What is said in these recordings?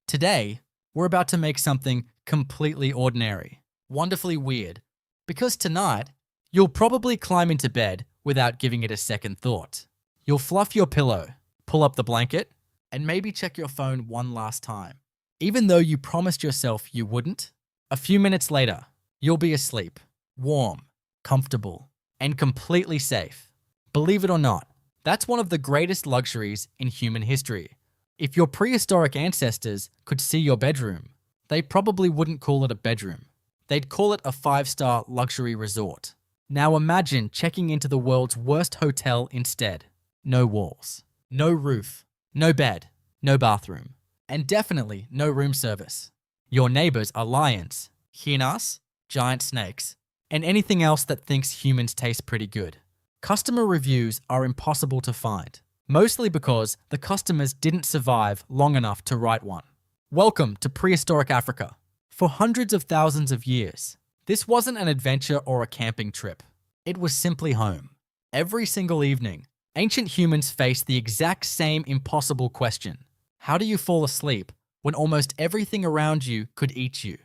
Today, we're about to make something completely ordinary, wonderfully weird, because tonight, you'll probably climb into bed without giving it a second thought. You'll fluff your pillow, pull up the blanket, and maybe check your phone one last time. Even though you promised yourself you wouldn't, a few minutes later, you'll be asleep, warm, comfortable, and completely safe. Believe it or not, that's one of the greatest luxuries in human history. If your prehistoric ancestors could see your bedroom, they probably wouldn't call it a bedroom. They'd call it a 5-star luxury resort. Now imagine checking into the world's worst hotel instead. No walls, no roof, no bed, no bathroom, and definitely no room service. Your neighbors are lions, hyenas, giant snakes, and anything else that thinks humans taste pretty good. Customer reviews are impossible to find, mostly because the customers didn't survive long enough to write one. Welcome to prehistoric Africa. For hundreds of thousands of years, this wasn't an adventure or a camping trip. It was simply home. Every single evening, ancient humans faced the exact same impossible question. How do you fall asleep when almost everything around you could eat you?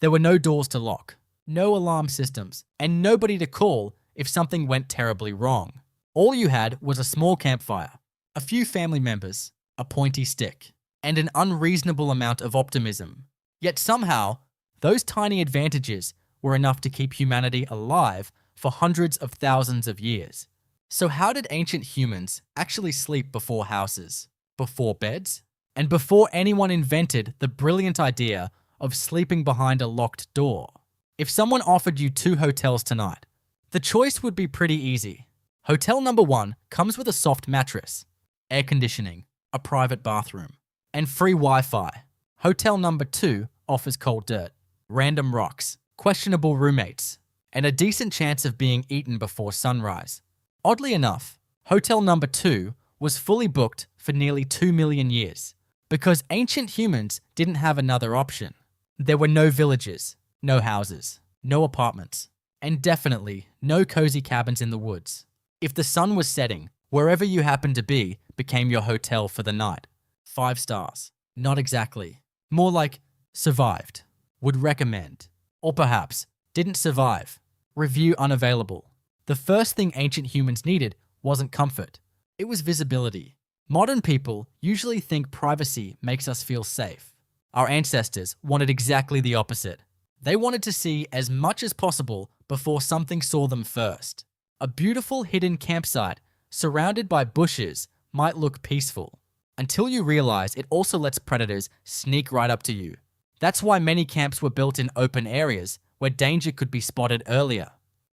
There were no doors to lock, no alarm systems, and nobody to call if something went terribly wrong. All you had was a small campfire, a few family members, a pointy stick, and an unreasonable amount of optimism. Yet somehow, those tiny advantages were enough to keep humanity alive for hundreds of thousands of years. So how did ancient humans actually sleep before houses, before beds, and before anyone invented the brilliant idea of sleeping behind a locked door? If someone offered you 2 hotels tonight, the choice would be pretty easy. Hotel number 1 comes with a soft mattress, air conditioning, a private bathroom, and free Wi-Fi. Hotel number 2 offers cold dirt, random rocks, questionable roommates, and a decent chance of being eaten before sunrise. Oddly enough, hotel number 2 was fully booked for nearly 2 million years because ancient humans didn't have another option. There were no villages, no houses, no apartments, and definitely no cozy cabins in the woods. If the sun was setting, wherever you happened to be became your hotel for the night. 5 stars. Not exactly. More like survived, would recommend, or perhaps didn't survive, review unavailable. The first thing ancient humans needed wasn't comfort, it was visibility. Modern people usually think privacy makes us feel safe. Our ancestors wanted exactly the opposite. They wanted to see as much as possible before something saw them first. A beautiful hidden campsite surrounded by bushes might look peaceful, until you realize it also lets predators sneak right up to you. That's why many camps were built in open areas where danger could be spotted earlier.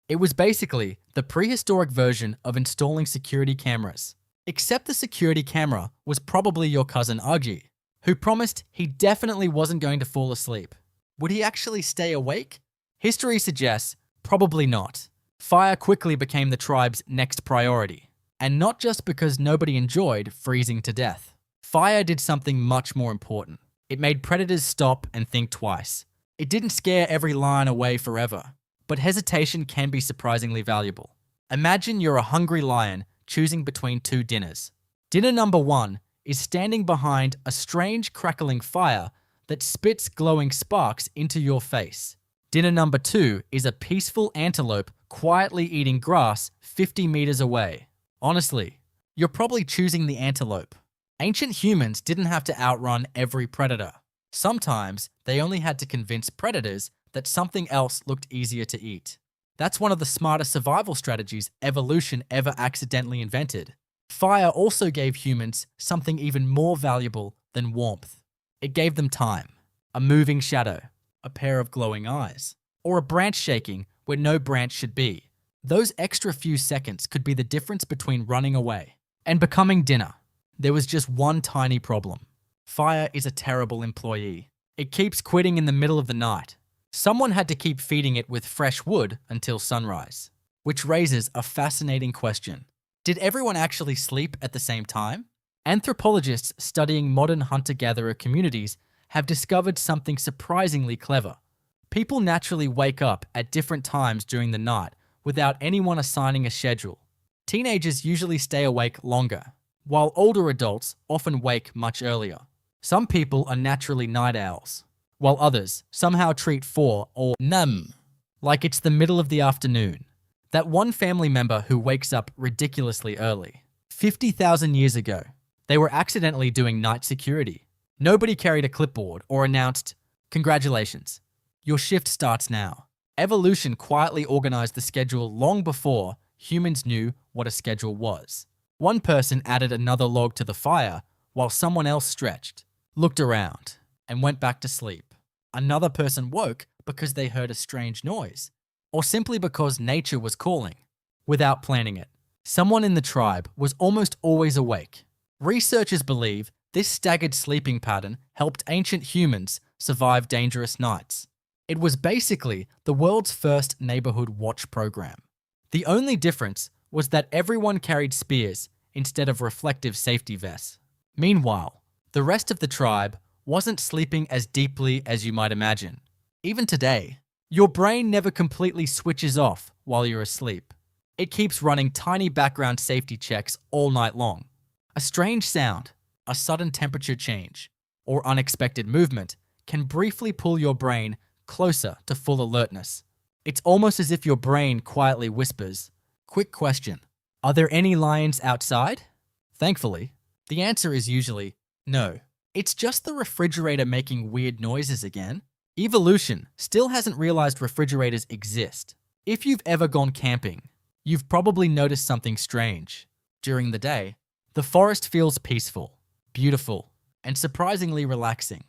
It was basically the prehistoric version of installing security cameras. Except the security camera was probably your cousin Uggy, who promised he definitely wasn't going to fall asleep. Would he actually stay awake? History suggests probably not. Fire quickly became the tribe's next priority. And not just because nobody enjoyed freezing to death. Fire did something much more important. It made predators stop and think twice. It didn't scare every lion away forever, but hesitation can be surprisingly valuable. Imagine you're a hungry lion choosing between 2 dinners. Dinner number 1 is standing behind a strange crackling fire that spits glowing sparks into your face. Dinner number 2 is a peaceful antelope quietly eating grass 50 meters away. Honestly, you're probably choosing the antelope. Ancient humans didn't have to outrun every predator. Sometimes they only had to convince predators that something else looked easier to eat. That's one of the smartest survival strategies evolution ever accidentally invented. Fire also gave humans something even more valuable than warmth. It gave them time, a moving shadow, a pair of glowing eyes, or a branch shaking where no branch should be. Those extra few seconds could be the difference between running away and becoming dinner. There was just one tiny problem. Fire is a terrible employee. It keeps quitting in the middle of the night. Someone had to keep feeding it with fresh wood until sunrise, which raises a fascinating question. Did everyone actually sleep at the same time? Anthropologists studying modern hunter-gatherer communities have discovered something surprisingly clever. People naturally wake up at different times during the night without anyone assigning a schedule. Teenagers usually stay awake longer, while older adults often wake much earlier. Some people are naturally night owls, while others somehow treat 4 or num like it's the middle of the afternoon. That one family member who wakes up ridiculously early. 50,000 years ago, they were accidentally doing night security. Nobody carried a clipboard or announced, "Congratulations, your shift starts now." Evolution quietly organized the schedule long before humans knew what a schedule was. One person added another log to the fire while someone else stretched, looked around, and went back to sleep. Another person woke because they heard a strange noise, or simply because nature was calling. Without planning it, someone in the tribe was almost always awake. Researchers believe this staggered sleeping pattern helped ancient humans survive dangerous nights. It was basically the world's first neighborhood watch program. The only difference was that everyone carried spears instead of reflective safety vests. Meanwhile, the rest of the tribe wasn't sleeping as deeply as you might imagine. Even today, your brain never completely switches off while you're asleep. It keeps running tiny background safety checks all night long. A strange sound, a sudden temperature change, or unexpected movement can briefly pull your brain closer to full alertness. It's almost as if your brain quietly whispers, "Quick question, are there any lions outside?" Thankfully, the answer is usually no. It's just the refrigerator making weird noises again. Evolution still hasn't realized refrigerators exist. If you've ever gone camping, you've probably noticed something strange. During the day, the forest feels peaceful, beautiful, and surprisingly relaxing.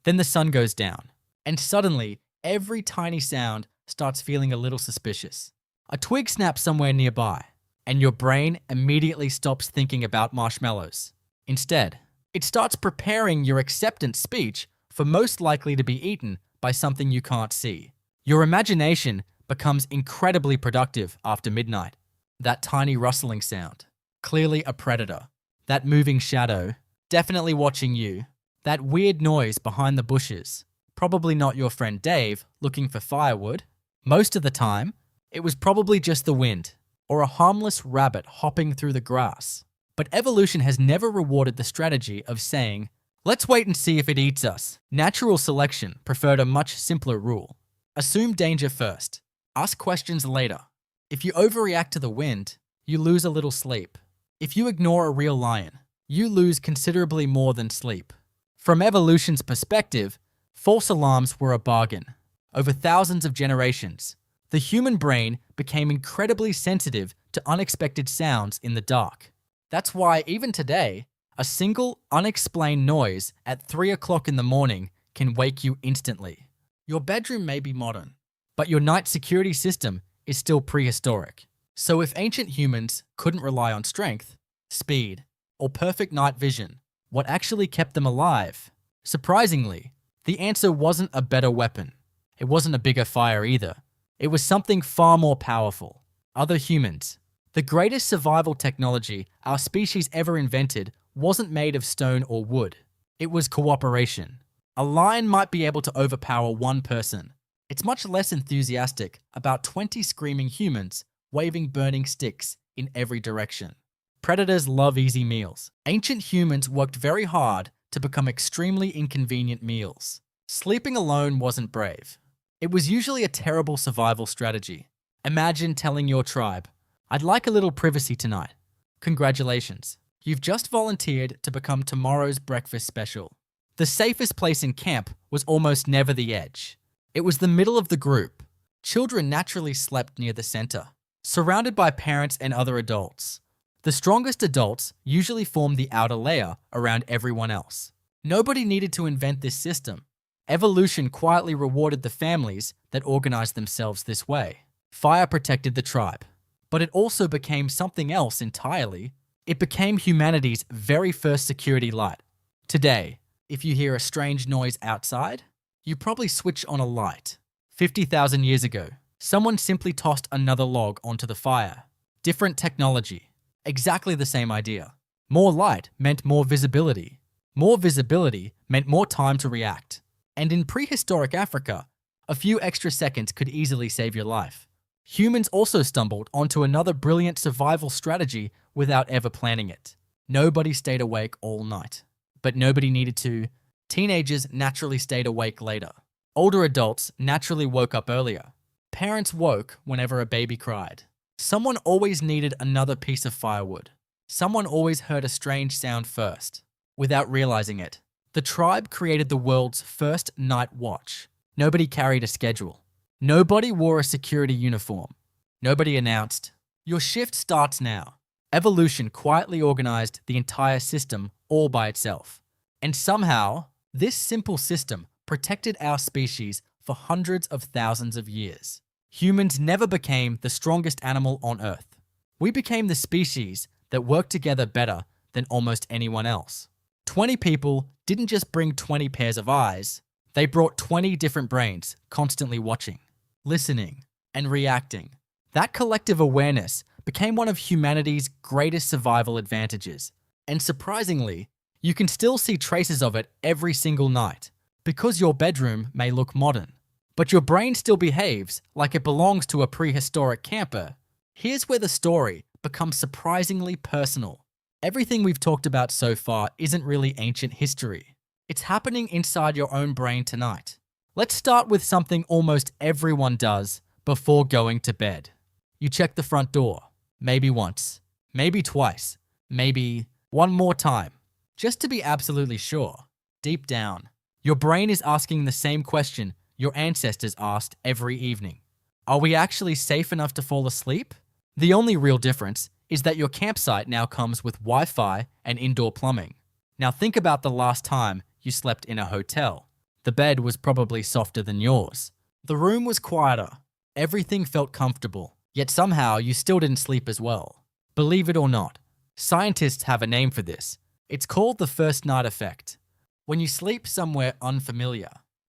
Then the sun goes down, and suddenly every tiny sound starts feeling a little suspicious. A twig snaps somewhere nearby, and your brain immediately stops thinking about marshmallows. Instead, it starts preparing your acceptance speech for most likely to be eaten by something you can't see. Your imagination becomes incredibly productive after midnight. That tiny rustling sound, clearly a predator. That moving shadow, definitely watching you. That weird noise behind the bushes, probably not your friend Dave looking for firewood. Most of the time, it was probably just the wind or a harmless rabbit hopping through the grass. But evolution has never rewarded the strategy of saying, "Let's wait and see if it eats us." Natural selection preferred a much simpler rule. Assume danger first. Ask questions later. If you overreact to the wind, you lose a little sleep. If you ignore a real lion, you lose considerably more than sleep. From evolution's perspective, false alarms were a bargain. Over thousands of generations, the human brain became incredibly sensitive to unexpected sounds in the dark. That's why even today, a single unexplained noise at 3 o'clock in the morning can wake you instantly. Your bedroom may be modern, but your night security system is still prehistoric. So if ancient humans couldn't rely on strength, speed, or perfect night vision, what actually kept them alive? Surprisingly, the answer wasn't a better weapon. It wasn't a bigger fire either. It was something far more powerful. Other humans. The greatest survival technology our species ever invented wasn't made of stone or wood. It was cooperation. A lion might be able to overpower one person. It's much less enthusiastic about 20 screaming humans waving burning sticks in every direction. Predators love easy meals. Ancient humans worked very hard to become extremely inconvenient meals. Sleeping alone wasn't brave. It was usually a terrible survival strategy. Imagine telling your tribe, "I'd like a little privacy tonight." Congratulations. You've just volunteered to become tomorrow's breakfast special. The safest place in camp was almost never the edge. It was the middle of the group. Children naturally slept near the center, surrounded by parents and other adults. The strongest adults usually formed the outer layer around everyone else. Nobody needed to invent this system. Evolution quietly rewarded the families that organized themselves this way. Fire protected the tribe, but it also became something else entirely. It became humanity's very first security light. Today, if you hear a strange noise outside, you probably switch on a light. 50,000 years ago, someone simply tossed another log onto the fire. Different technology. Exactly the same idea. More light meant more visibility. More visibility meant more time to react. And in prehistoric Africa, a few extra seconds could easily save your life. Humans also stumbled onto another brilliant survival strategy without ever planning it. Nobody stayed awake all night. But nobody needed to. Teenagers naturally stayed awake later. Older adults naturally woke up earlier. Parents woke whenever a baby cried. Someone always needed another piece of firewood. Someone always heard a strange sound first. Without realizing it, the tribe created the world's first night watch. Nobody carried a schedule. Nobody wore a security uniform. Nobody announced, "Your shift starts now." Evolution quietly organized the entire system all by itself. And somehow, this simple system protected our species for hundreds of thousands of years. Humans never became the strongest animal on Earth. We became the species that worked together better than almost anyone else. 20 people didn't just bring 20 pairs of eyes, they brought 20 different brains constantly watching, listening, and reacting. That collective awareness became one of humanity's greatest survival advantages. And surprisingly, you can still see traces of it every single night, because your bedroom may look modern, but your brain still behaves like it belongs to a prehistoric camper. Here's where the story becomes surprisingly personal. Everything we've talked about so far isn't really ancient history. It's happening inside your own brain tonight. Let's start with something almost everyone does before going to bed. You check the front door, maybe once, maybe twice, maybe one more time, just to be absolutely sure. Deep down, your brain is asking the same question your ancestors asked every evening. Are we actually safe enough to fall asleep? The only real difference is that your campsite now comes with Wi-Fi and indoor plumbing. Now think about the last time you slept in a hotel. The bed was probably softer than yours. The room was quieter. Everything felt comfortable, yet somehow you still didn't sleep as well. Believe it or not, scientists have a name for this. It's called the first night effect. When you sleep somewhere unfamiliar,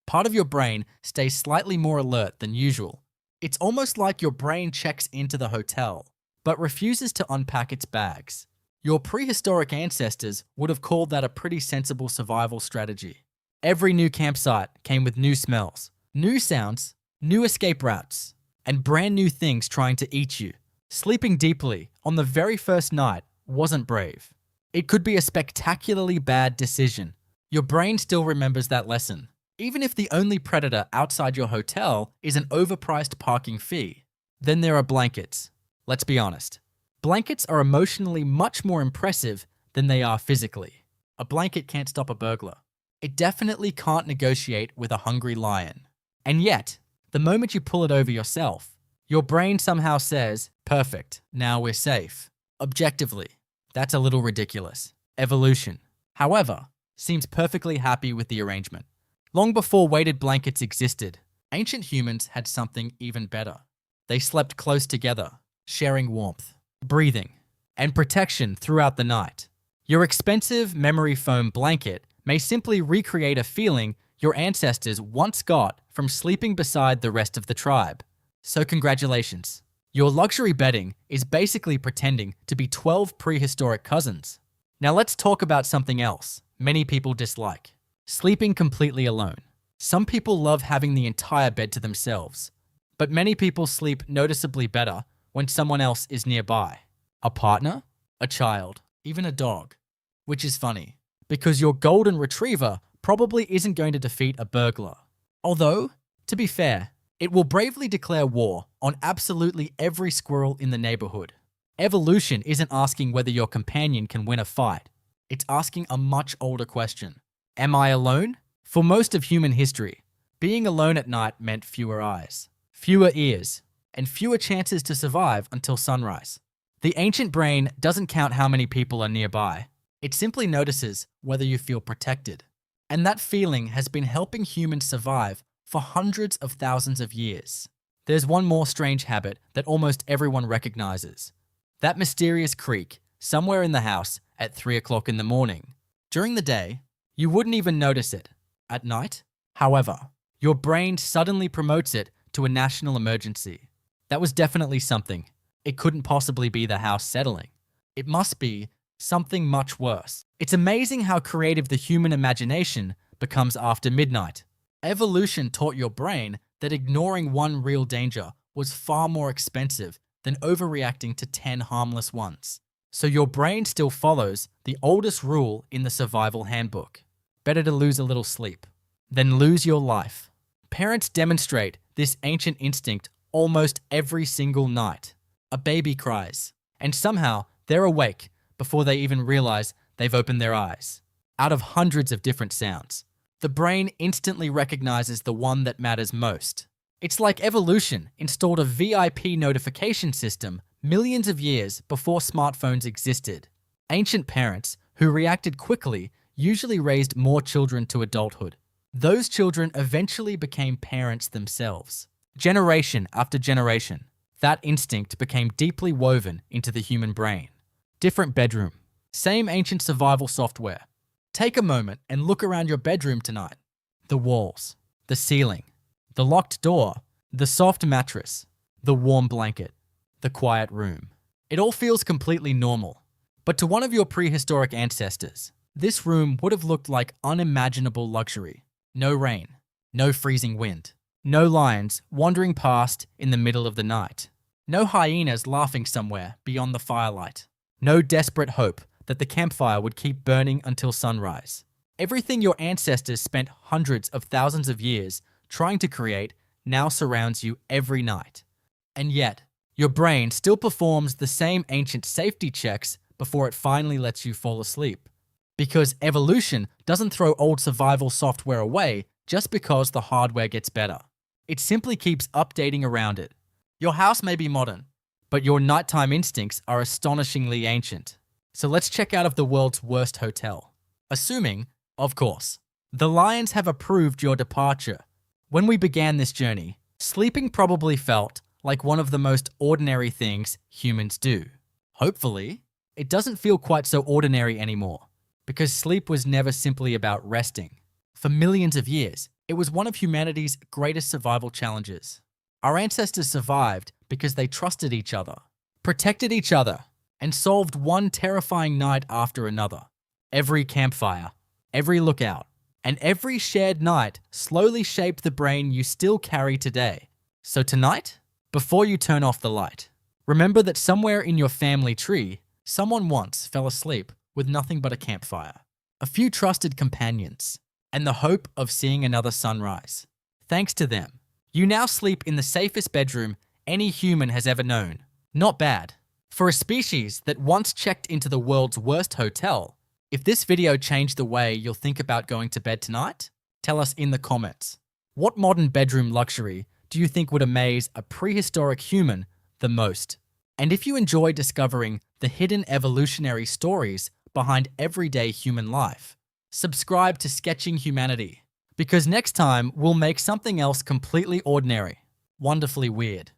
part of your brain stays slightly more alert than usual. It's almost like your brain checks into the hotel, but refuses to unpack its bags. Your prehistoric ancestors would have called that a pretty sensible survival strategy. Every new campsite came with new smells, new sounds, new escape routes, and brand new things trying to eat you. Sleeping deeply on the very first night wasn't brave. It could be a spectacularly bad decision. Your brain still remembers that lesson, even if the only predator outside your hotel is an overpriced parking fee. Then there are blankets. Let's be honest. Blankets are emotionally much more impressive than they are physically. A blanket can't stop a burglar. It definitely can't negotiate with a hungry lion. And yet, the moment you pull it over yourself, your brain somehow says, "Perfect, now we're safe." Objectively, that's a little ridiculous. Evolution, however, seems perfectly happy with the arrangement. Long before weighted blankets existed, ancient humans had something even better. They slept close together, sharing warmth, breathing, and protection throughout the night. Your expensive memory foam blanket may simply recreate a feeling your ancestors once got from sleeping beside the rest of the tribe. So congratulations. Your luxury bedding is basically pretending to be 12 prehistoric cousins. Now let's talk about something else many people dislike. Sleeping completely alone. Some people love having the entire bed to themselves, but many people sleep noticeably better when someone else is nearby. A partner, a child, even a dog. Which is funny, because your golden retriever probably isn't going to defeat a burglar. Although, to be fair, it will bravely declare war on absolutely every squirrel in the neighborhood. Evolution isn't asking whether your companion can win a fight. It's asking a much older question. Am I alone? For most of human history, being alone at night meant fewer eyes, fewer ears, and fewer chances to survive until sunrise. The ancient brain doesn't count how many people are nearby. It simply notices whether you feel protected. And that feeling has been helping humans survive for hundreds of thousands of years. There's one more strange habit that almost everyone recognizes. That mysterious creak somewhere in the house at 3 o'clock in the morning. During the day, you wouldn't even notice it. At night, however, your brain suddenly promotes it to a national emergency. That was definitely something. It couldn't possibly be the house settling. It must be something much worse. It's amazing how creative the human imagination becomes after midnight. Evolution taught your brain that ignoring one real danger was far more expensive than overreacting to 10 harmless ones. So your brain still follows the oldest rule in the survival handbook. better to lose a little sleep than lose your life. Parents demonstrate this ancient instinct almost every single night. A baby cries, and somehow they're awake before they even realize they've opened their eyes. Out of hundreds of different sounds, the brain instantly recognizes the one that matters most. It's like evolution installed a VIP notification system millions of years before smartphones existed. Ancient parents who reacted quickly usually raised more children to adulthood. Those children eventually became parents themselves. Generation after generation, that instinct became deeply woven into the human brain. Different bedroom, same ancient survival software. Take a moment and look around your bedroom tonight. The walls, the ceiling, the locked door, the soft mattress, the warm blanket, the quiet room. It all feels completely normal. But to one of your prehistoric ancestors, this room would have looked like unimaginable luxury. No rain, no freezing wind, no lions wandering past in the middle of the night, no hyenas laughing somewhere beyond the firelight, no desperate hope that the campfire would keep burning until sunrise. Everything your ancestors spent hundreds of thousands of years trying to create now surrounds you every night. And yet, your brain still performs the same ancient safety checks before it finally lets you fall asleep. Because evolution doesn't throw old survival software away just because the hardware gets better. It simply keeps updating around it. Your house may be modern, but your nighttime instincts are astonishingly ancient. So let's check out of the world's worst hotel. Assuming, of course, the lions have approved your departure. When we began this journey, sleeping probably felt like one of the most ordinary things humans do. Hopefully, it doesn't feel quite so ordinary anymore, because sleep was never simply about resting. For millions of years, it was one of humanity's greatest survival challenges. Our ancestors survived because they trusted each other, protected each other, and solved one terrifying night after another. Every campfire, every lookout, and every shared night slowly shaped the brain you still carry today. So tonight, before you turn off the light, remember that somewhere in your family tree, someone once fell asleep with nothing but a campfire, a few trusted companions, and the hope of seeing another sunrise. Thanks to them, you now sleep in the safest bedroom any human has ever known. Not bad. For a species that once checked into the world's worst hotel, if this video changed the way you'll think about going to bed tonight, tell us in the comments. What modern bedroom luxury do you think would amaze a prehistoric human the most? And if you enjoy discovering the hidden evolutionary stories behind everyday human life, subscribe to Sketching Humanity, because next time we'll make something else completely ordinary, wonderfully weird.